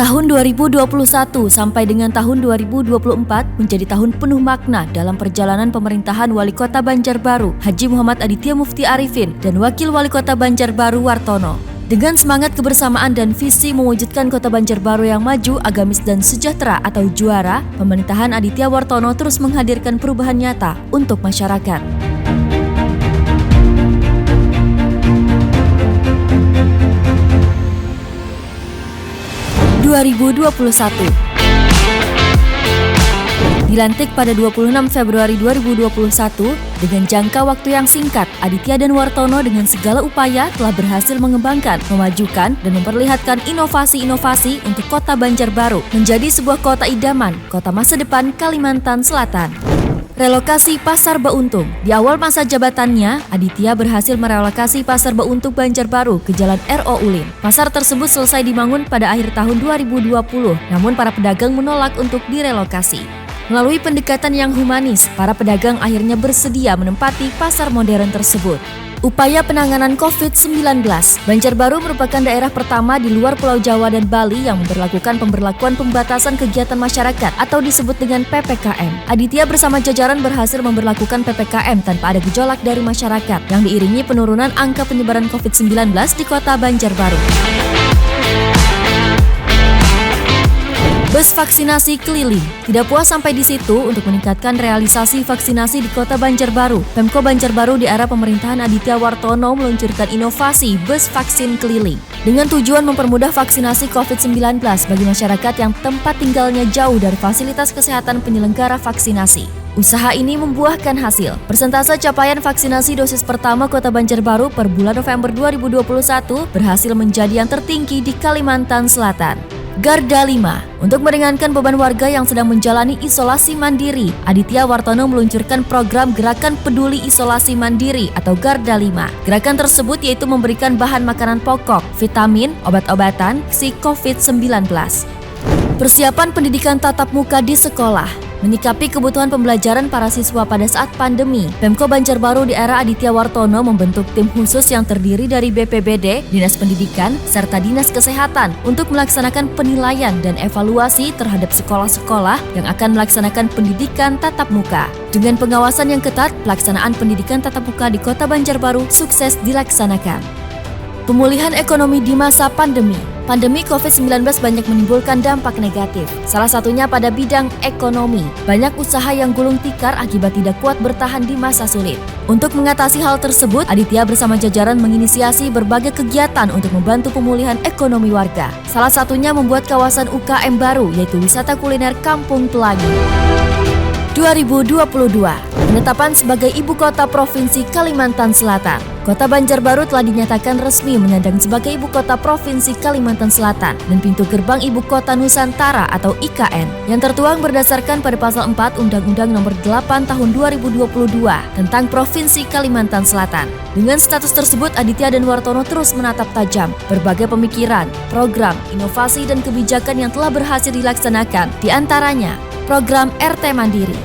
Tahun 2021 sampai dengan tahun 2024 menjadi tahun penuh makna dalam perjalanan pemerintahan Wali Kota Banjarbaru, Haji Muhammad Aditya Mufti Arifin, dan Wakil Wali Kota Banjarbaru Wartono. Dengan semangat kebersamaan dan visi mewujudkan Kota Banjarbaru yang maju, agamis dan sejahtera atau juara, pemerintahan Aditya Wartono terus menghadirkan perubahan nyata untuk masyarakat. 2021. Dilantik pada 26 Februari 2021, dengan jangka waktu yang singkat, Aditya dan Wartono dengan segala upaya telah berhasil mengembangkan, memajukan, dan memperlihatkan inovasi-inovasi untuk Kota Banjarbaru menjadi sebuah kota idaman, kota masa depan Kalimantan Selatan. Relokasi Pasar Bauntung. Di awal masa jabatannya, Aditya berhasil merelokasi Pasar Bauntung Banjarbaru ke Jalan R.O. Ulin. Pasar tersebut selesai dibangun pada akhir tahun 2020, namun para pedagang menolak untuk direlokasi. Melalui pendekatan yang humanis, para pedagang akhirnya bersedia menempati pasar modern tersebut. Upaya penanganan COVID-19. Banjarbaru merupakan daerah pertama di luar Pulau Jawa dan Bali yang memberlakukan pemberlakuan pembatasan kegiatan masyarakat atau disebut dengan PPKM. Aditya bersama jajaran berhasil memberlakukan PPKM tanpa ada gejolak dari masyarakat yang diiringi penurunan angka penyebaran COVID-19 di Kota Banjarbaru. Bus vaksinasi keliling. Tidak puas sampai di situ, untuk meningkatkan realisasi vaksinasi di Kota Banjarbaru, Pemko Banjarbaru di era pemerintahan Aditya Wartono meluncurkan inovasi bus vaksin keliling dengan tujuan mempermudah vaksinasi COVID-19 bagi masyarakat yang tempat tinggalnya jauh dari fasilitas kesehatan penyelenggara vaksinasi. Usaha ini membuahkan hasil. Persentase capaian vaksinasi dosis pertama Kota Banjarbaru per bulan November 2021 berhasil menjadi yang tertinggi di Kalimantan Selatan. Garda 5. Untuk meringankan beban warga yang sedang menjalani isolasi mandiri, Aditya Wartono meluncurkan program Gerakan Peduli Isolasi Mandiri atau Garda 5. Gerakan tersebut yaitu memberikan bahan makanan pokok, vitamin, obat-obatan, si COVID-19. Persiapan pendidikan tatap muka di sekolah. Menyikapi kebutuhan pembelajaran para siswa pada saat pandemi, Pemko Banjarbaru di era Aditya Wartono membentuk tim khusus yang terdiri dari BPBD, Dinas Pendidikan, serta Dinas Kesehatan untuk melaksanakan penilaian dan evaluasi terhadap sekolah-sekolah yang akan melaksanakan pendidikan tatap muka. Dengan pengawasan yang ketat, pelaksanaan pendidikan tatap muka di Kota Banjarbaru sukses dilaksanakan. Pemulihan ekonomi di masa pandemi. Pandemi COVID-19 banyak menimbulkan dampak negatif. Salah satunya pada bidang ekonomi. Banyak usaha yang gulung tikar akibat tidak kuat bertahan di masa sulit. Untuk mengatasi hal tersebut, Aditya bersama jajaran menginisiasi berbagai kegiatan untuk membantu pemulihan ekonomi warga. Salah satunya membuat kawasan UKM baru, yaitu wisata kuliner Kampung Pelangi. 2022. Penetapan sebagai Ibu Kota Provinsi Kalimantan Selatan. Kota Banjarbaru telah dinyatakan resmi menyandang sebagai Ibu Kota Provinsi Kalimantan Selatan dan pintu gerbang Ibu Kota Nusantara atau IKN yang tertuang berdasarkan pada Pasal 4 Undang-Undang Nomor 8 Tahun 2022 tentang Provinsi Kalimantan Selatan. Dengan status tersebut, Aditya dan Wartono terus menatap tajam berbagai pemikiran, program, inovasi dan kebijakan yang telah berhasil dilaksanakan, di antaranya program RT Mandiri.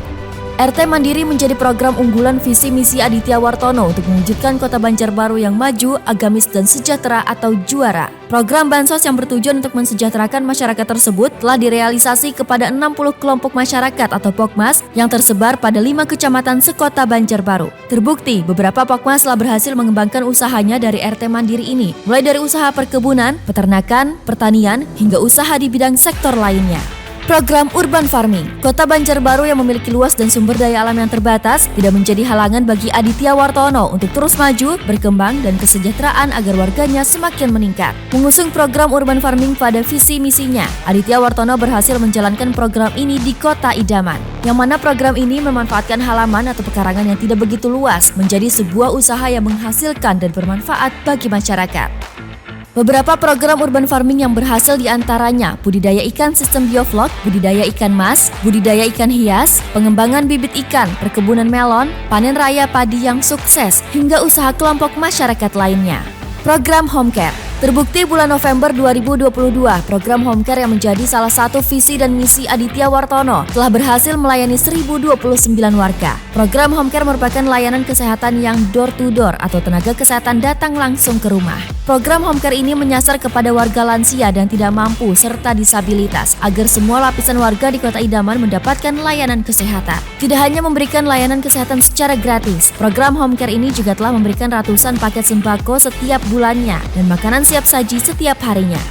RT Mandiri menjadi program unggulan visi misi Aditya Wartono untuk mewujudkan Kota Banjarbaru yang maju, agamis dan sejahtera atau juara. Program bansos yang bertujuan untuk mensejahterakan masyarakat tersebut telah direalisasi kepada 60 kelompok masyarakat atau Pokmas yang tersebar pada 5 kecamatan sekota Banjarbaru. Terbukti, beberapa Pokmas telah berhasil mengembangkan usahanya dari RT Mandiri ini, mulai dari usaha perkebunan, peternakan, pertanian, hingga usaha di bidang sektor lainnya. Program Urban Farming. Kota Banjarbaru yang memiliki luas dan sumber daya alam yang terbatas tidak menjadi halangan bagi Aditya Wartono untuk terus maju, berkembang, dan kesejahteraan agar warganya semakin meningkat. Mengusung program Urban Farming pada visi misinya, Aditya Wartono berhasil menjalankan program ini di Kota Idaman, yang mana program ini memanfaatkan halaman atau pekarangan yang tidak begitu luas menjadi sebuah usaha yang menghasilkan dan bermanfaat bagi masyarakat. Beberapa program urban farming yang berhasil diantaranya budidaya ikan sistem bioflok, budidaya ikan mas, budidaya ikan hias, pengembangan bibit ikan, perkebunan melon, panen raya padi yang sukses, hingga usaha kelompok masyarakat lainnya. Program Home Care. Terbukti bulan November 2022, program Home Care yang menjadi salah satu visi dan misi Aditya Wartono telah berhasil melayani 1029 warga. Program Home Care merupakan layanan kesehatan yang door to door atau tenaga kesehatan datang langsung ke rumah. Program Home Care ini menyasar kepada warga lansia dan tidak mampu serta disabilitas agar semua lapisan warga di Kota Idaman mendapatkan layanan kesehatan. Tidak hanya memberikan layanan kesehatan secara gratis, program Home Care ini juga telah memberikan ratusan paket sembako setiap bulannya dan makanan siap saji setiap harinya.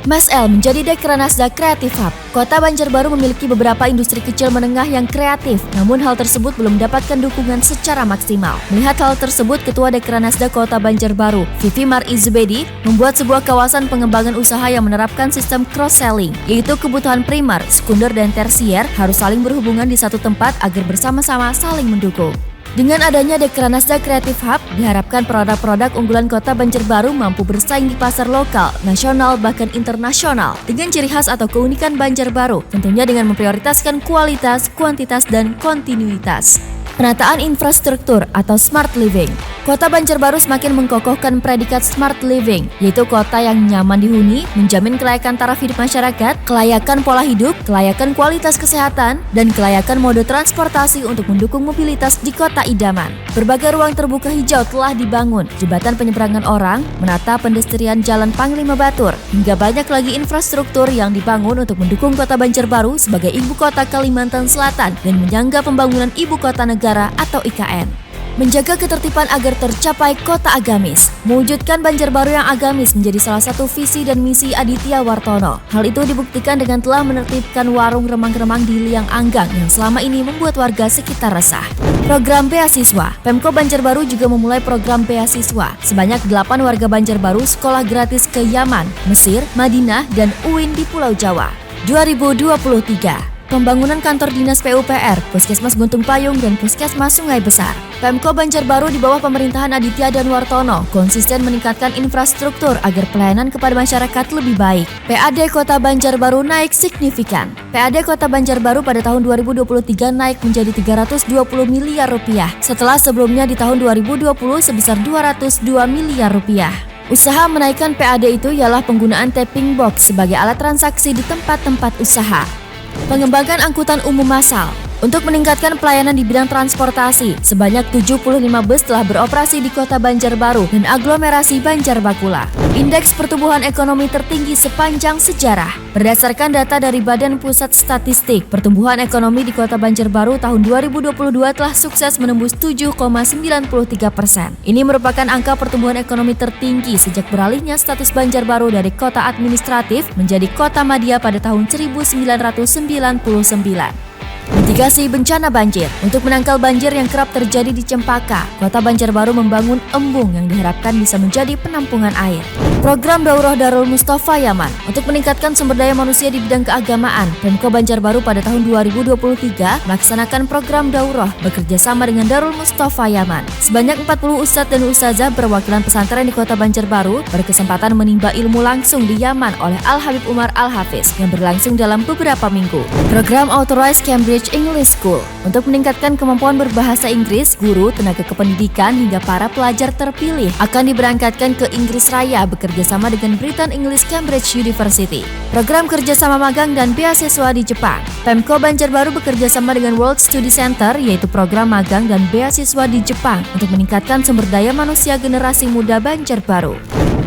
Mas El menjadi Dekranasda Creative Hub. Kota Banjarbaru memiliki beberapa industri kecil menengah yang kreatif, namun hal tersebut belum mendapatkan dukungan secara maksimal. Melihat hal tersebut, Ketua Dekranasda Kota Banjarbaru, Vivi Mar'i Zubedi, membuat sebuah kawasan pengembangan usaha yang menerapkan sistem cross-selling, yaitu kebutuhan primer, sekunder, dan tersier harus saling berhubungan di satu tempat agar bersama-sama saling mendukung. Dengan adanya Dekranasda Creative Hub, diharapkan produk-produk unggulan Kota Banjarbaru mampu bersaing di pasar lokal, nasional, bahkan internasional dengan ciri khas atau keunikan Banjarbaru, tentunya dengan memprioritaskan kualitas, kuantitas, dan kontinuitas. Penataan infrastruktur atau smart living. Kota Banjarbaru semakin mengkokohkan predikat smart living, yaitu kota yang nyaman dihuni, menjamin kelayakan taraf hidup masyarakat, kelayakan pola hidup, kelayakan kualitas kesehatan, dan kelayakan mode transportasi untuk mendukung mobilitas di Kota Idaman. Berbagai ruang terbuka hijau telah dibangun, jembatan penyeberangan orang, menata pendestrian Jalan Panglima Batur, hingga banyak lagi infrastruktur yang dibangun untuk mendukung Kota Banjarbaru sebagai ibu kota Kalimantan Selatan dan menyangga pembangunan ibu kota negara atau IKN. Menjaga ketertiban agar tercapai kota agamis. Mewujudkan Banjarbaru yang agamis menjadi salah satu visi dan misi Aditya Wartono. Hal itu dibuktikan dengan telah menertibkan warung remang-remang di Liang Anggang yang selama ini membuat warga sekitar resah. Program beasiswa. Pemko Banjarbaru juga memulai program beasiswa. Sebanyak 8 warga Banjarbaru sekolah gratis ke Yaman, Mesir, Madinah, dan UIN di Pulau Jawa. 2023. Pembangunan kantor dinas PUPR, Puskesmas Guntung Payung, dan Puskesmas Sungai Besar. Pemko Banjarbaru di bawah pemerintahan Aditya dan Wartono konsisten meningkatkan infrastruktur agar pelayanan kepada masyarakat lebih baik. PAD Kota Banjarbaru naik signifikan. PAD Kota Banjarbaru pada tahun 2023 naik menjadi 320 miliar rupiah, setelah sebelumnya di tahun 2020 sebesar 202 miliar rupiah. Usaha menaikkan PAD itu ialah penggunaan tapping box sebagai alat transaksi di tempat-tempat usaha. Pengembangan angkutan umum massal. Untuk meningkatkan pelayanan di bidang transportasi, sebanyak 75 bus telah beroperasi di Kota Banjarbaru dan aglomerasi Banjarbakula. Indeks pertumbuhan ekonomi tertinggi sepanjang sejarah. Berdasarkan data dari Badan Pusat Statistik, pertumbuhan ekonomi di Kota Banjarbaru tahun 2022 telah sukses menembus 7,93%. Ini merupakan angka pertumbuhan ekonomi tertinggi sejak beralihnya status Banjarbaru dari kota administratif menjadi kota madya pada tahun 1999. Mitigasi bencana banjir. Untuk menangkal banjir yang kerap terjadi di Cempaka, Kota Banjarbaru membangun embung yang diharapkan bisa menjadi penampungan air. Program Daurah Darul Mustafa Yaman. Untuk meningkatkan sumber daya manusia di bidang keagamaan, Pemko Banjarbaru pada tahun 2023 melaksanakan program Daurah bekerja sama dengan Darul Mustafa Yaman. Sebanyak 40 ustadz dan ustazah perwakilan pesantren di Kota Banjarbaru berkesempatan menimba ilmu langsung di Yaman oleh Al-Habib Umar Al-Hafiz yang berlangsung dalam beberapa minggu. Program Authorized Cambridge English School. Untuk meningkatkan kemampuan berbahasa Inggris, guru, tenaga kependidikan, hingga para pelajar terpilih akan diberangkatkan ke Inggris Raya bekerjasama dengan Britain English Cambridge University. Program kerjasama magang dan beasiswa di Jepang. Pemko Banjarbaru bekerjasama dengan World Study Center, yaitu program magang dan beasiswa di Jepang untuk meningkatkan sumber daya manusia generasi muda Banjarbaru.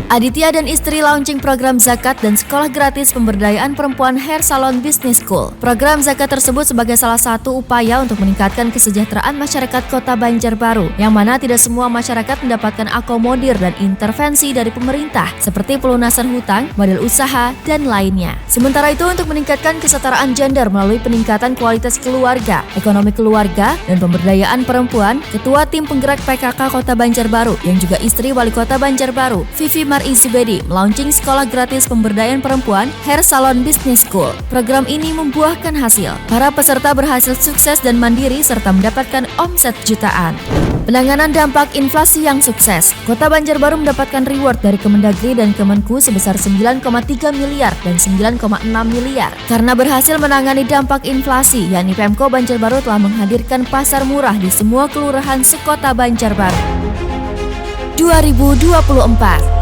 Aditya dan istri launching program zakat dan sekolah gratis pemberdayaan perempuan Hair Salon Business School. Program zakat tersebut sebagai salah satu upaya untuk meningkatkan kesejahteraan masyarakat Kota Banjarbaru, yang mana tidak semua masyarakat mendapatkan akomodir dan intervensi dari pemerintah seperti pelunasan hutang, modal usaha, dan lainnya. Sementara itu, untuk meningkatkan kesetaraan gender melalui peningkatan kualitas keluarga, ekonomi keluarga, dan pemberdayaan perempuan, Ketua Tim Penggerak PKK Kota Banjarbaru yang juga istri Wali Kota Banjarbaru, Vivi Mar'i Zubedi, melaunching sekolah gratis pemberdayaan perempuan Hair Salon Business School. Program ini membuahkan hasil. Para peserta berhasil sukses dan mandiri serta mendapatkan omset jutaan. Penanganan dampak inflasi yang sukses. Kota Banjarbaru mendapatkan reward dari Kemendagri dan Kemenku sebesar 9,3 miliar dan 9,6 miliar. Karena berhasil menangani dampak inflasi, yakni Pemko Banjarbaru telah menghadirkan pasar murah di semua kelurahan sekota Banjarbaru. 2024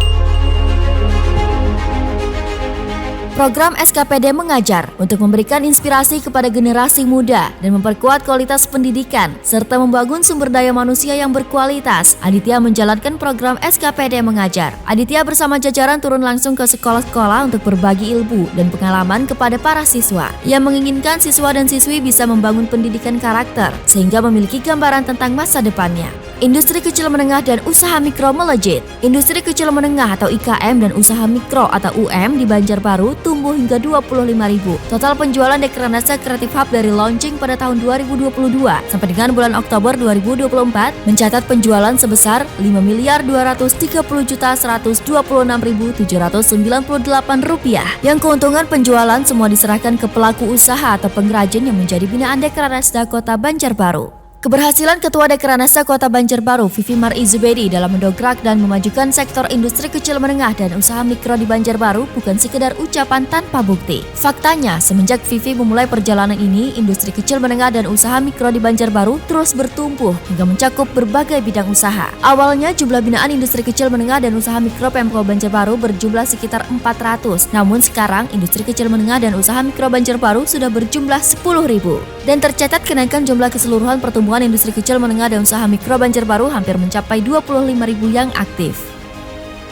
Program SKPD mengajar untuk memberikan inspirasi kepada generasi muda dan memperkuat kualitas pendidikan serta membangun sumber daya manusia yang berkualitas. Aditya menjalankan program SKPD mengajar. Aditya bersama jajaran turun langsung ke sekolah-sekolah untuk berbagi ilmu dan pengalaman kepada para siswa. Ia menginginkan siswa dan siswi bisa membangun pendidikan karakter sehingga memiliki gambaran tentang masa depannya. Industri kecil menengah dan usaha mikro melejit. Industri kecil menengah atau IKM dan usaha mikro atau UM di Banjarbaru tumbuh hingga 25.000. Total penjualan Dekranasa Creative Hub dari launching pada tahun 2022 sampai dengan bulan Oktober 2024 mencatat penjualan sebesar Rp5.230.126.798 yang keuntungan penjualan semua diserahkan ke pelaku usaha atau pengrajin yang menjadi binaan Dekranasda Kota Banjarbaru. Keberhasilan Ketua Dekranasda Kota Banjarbaru, Vivi Mar'i Zubedi dalam mendongkrak dan memajukan sektor industri kecil menengah dan usaha mikro di Banjarbaru bukan sekedar ucapan tanpa bukti. Faktanya, semenjak Vivi memulai perjalanan ini, industri kecil menengah dan usaha mikro di Banjarbaru terus bertumbuh hingga mencakup berbagai bidang usaha. Awalnya, jumlah binaan industri kecil menengah dan usaha mikro Pemko Banjarbaru berjumlah sekitar 400. Namun sekarang, industri kecil menengah dan usaha mikro Banjarbaru sudah berjumlah 10.000. Dan tercatat kenaikan jumlah keseluruhan pertumbuhan industri kecil menengah dan usaha mikro Banjarbaru hampir mencapai 25.000 yang aktif.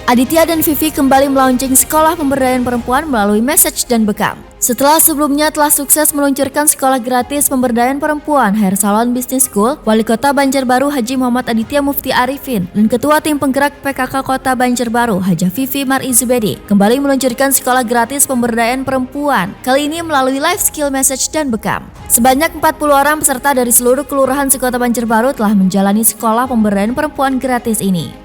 Aditya dan Vivi kembali melaunching sekolah pemberdayaan perempuan melalui Message dan Bekam. Setelah sebelumnya telah sukses meluncurkan sekolah gratis pemberdayaan perempuan Hair Salon Business School, Wali Kota Banjarbaru Haji Muhammad Aditya Mufti Arifin dan Ketua Tim Penggerak PKK Kota Banjarbaru Hajah Vivi Mar'i Zubedi kembali meluncurkan sekolah gratis pemberdayaan perempuan, kali ini melalui live skill Message dan Bekam. Sebanyak 40 orang peserta dari seluruh kelurahan sekota Banjarbaru telah menjalani sekolah pemberdayaan perempuan gratis ini.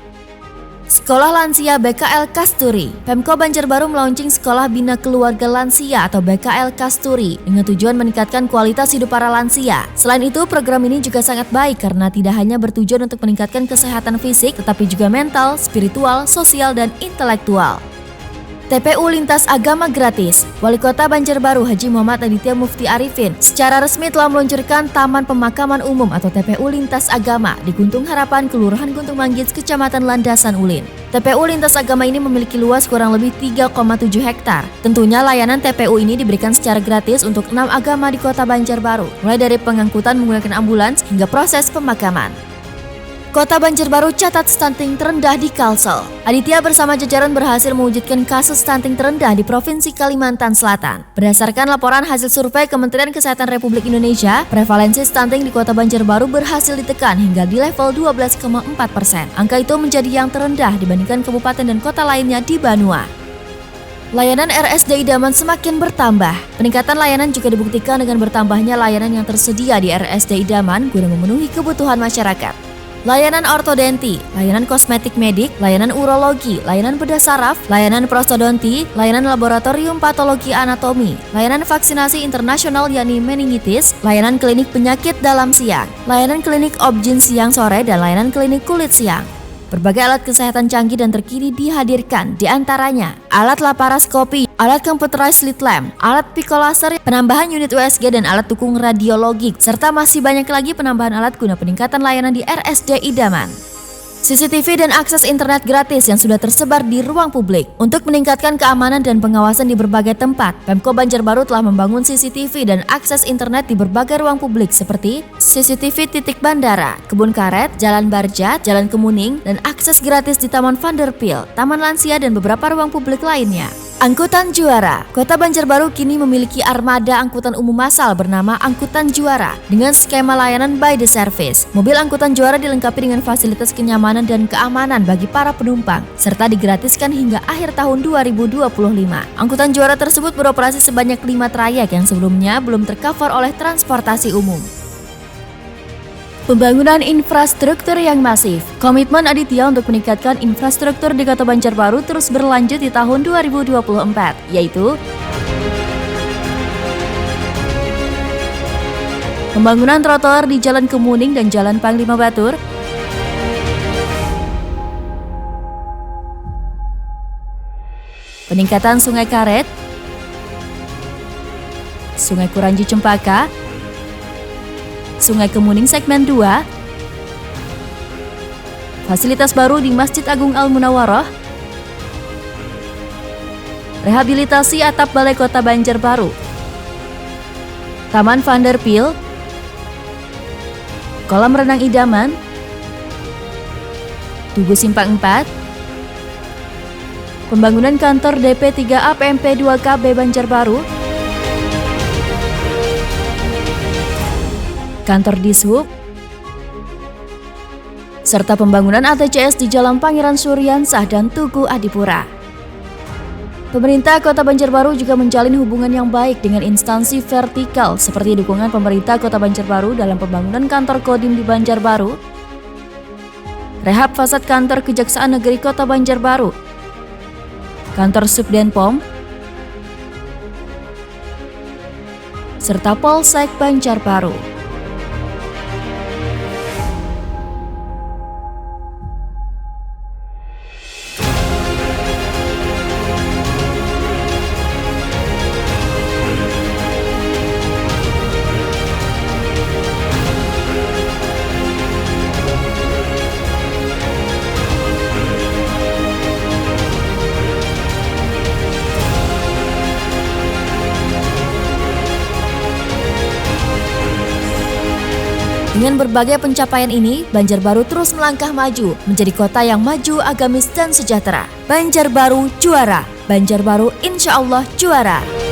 Sekolah Lansia BKL Kasturi. Pemko Banjarbaru melaunching Sekolah Bina Keluarga Lansia atau BKL Kasturi dengan tujuan meningkatkan kualitas hidup para lansia. Selain itu, program ini juga sangat baik karena tidak hanya bertujuan untuk meningkatkan kesehatan fisik, tetapi juga mental, spiritual, sosial, dan intelektual. TPU Lintas Agama gratis. Wali Kota Banjarbaru Haji Muhammad Aditya Mufti Arifin secara resmi telah meluncurkan Taman Pemakaman Umum atau TPU Lintas Agama di Guntung Harapan, Kelurahan Guntung Manggis, Kecamatan Landasan Ulin. TPU Lintas Agama ini memiliki luas kurang lebih 3,7 hektar. Tentunya layanan TPU ini diberikan secara gratis untuk 6 agama di Kota Banjarbaru, mulai dari pengangkutan menggunakan ambulans hingga proses pemakaman. Kota Banjarbaru catat stunting terendah di Kalsel. Aditya bersama jajaran berhasil mewujudkan kasus stunting terendah di Provinsi Kalimantan Selatan. Berdasarkan laporan hasil survei Kementerian Kesehatan Republik Indonesia, prevalensi stunting di Kota Banjarbaru berhasil ditekan hingga di level 12,4%. Angka itu menjadi yang terendah dibandingkan kabupaten dan kota lainnya di Banua. Layanan RSD Idaman semakin bertambah. Peningkatan layanan juga dibuktikan dengan bertambahnya layanan yang tersedia di RSD Idaman guna memenuhi kebutuhan masyarakat. Layanan ortodonti, layanan kosmetik medik, layanan urologi, layanan bedah saraf, layanan prostodonti, layanan laboratorium patologi anatomi, layanan vaksinasi internasional yakni meningitis, layanan klinik penyakit dalam siang, layanan klinik obgyn siang sore, dan layanan klinik kulit siang. Berbagai alat kesehatan canggih dan terkini dihadirkan, diantaranya alat laparaskopi, alat computerized slit lamp, alat pikolaser, penambahan unit USG dan alat dukung radiologik, serta masih banyak lagi penambahan alat guna peningkatan layanan di RSD Idaman. CCTV dan akses internet gratis yang sudah tersebar di ruang publik. Untuk meningkatkan keamanan dan pengawasan di berbagai tempat, Pemko Banjarbaru telah membangun CCTV dan akses internet di berbagai ruang publik seperti CCTV titik bandara, Kebun Karet, Jalan Barjat, Jalan Kemuning, dan akses gratis di Taman Vanderpil, Taman Lansia, dan beberapa ruang publik lainnya. Angkutan Juara. Kota Banjarbaru kini memiliki armada angkutan umum massal bernama Angkutan Juara dengan skema layanan by the service. Mobil Angkutan Juara dilengkapi dengan fasilitas kenyamanan dan keamanan bagi para penumpang serta digratiskan hingga akhir tahun 2025. Angkutan Juara tersebut beroperasi sebanyak 5 trayek yang sebelumnya belum tercover oleh transportasi umum. Pembangunan infrastruktur yang masif. Komitmen Aditya untuk meningkatkan infrastruktur di Kota Banjarbaru terus berlanjut di tahun 2024, yaitu pembangunan trotoar di Jalan Kemuning dan Jalan Panglima Batur, peningkatan Sungai Karet, Sungai Kuranji Cempaka, Sungai Kemuning segmen 2, fasilitas baru di Masjid Agung Al Munawwaroh, Rehabilitasi atap Balai Kota Banjarbaru, Taman Vanderpil, Kolam renang idaman, Tugu Simpang 4, pembangunan kantor DP 3A PMP 2KB Banjarbaru, kantor Dishub, serta pembangunan ATCS di Jalan Pangeran Suryansah dan Tugu Adipura. Pemerintah Kota Banjarbaru juga menjalin hubungan yang baik dengan instansi vertikal seperti dukungan pemerintah Kota Banjarbaru dalam pembangunan kantor Kodim di Banjarbaru, rehab fasad kantor Kejaksaan Negeri Kota Banjarbaru, kantor Subdenpom, serta Polsek Banjarbaru. Dengan berbagai pencapaian ini, Banjarbaru terus melangkah maju menjadi kota yang maju, agamis, dan sejahtera. Banjarbaru juara. Banjarbaru insya Allah juara.